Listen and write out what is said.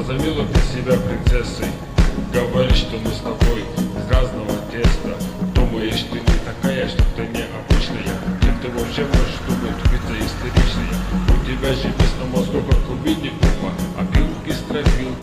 Возомнила ты себя принцессой, говоришь, что мы с тобой из разного теста. Думаешь, ты не такая, что ты не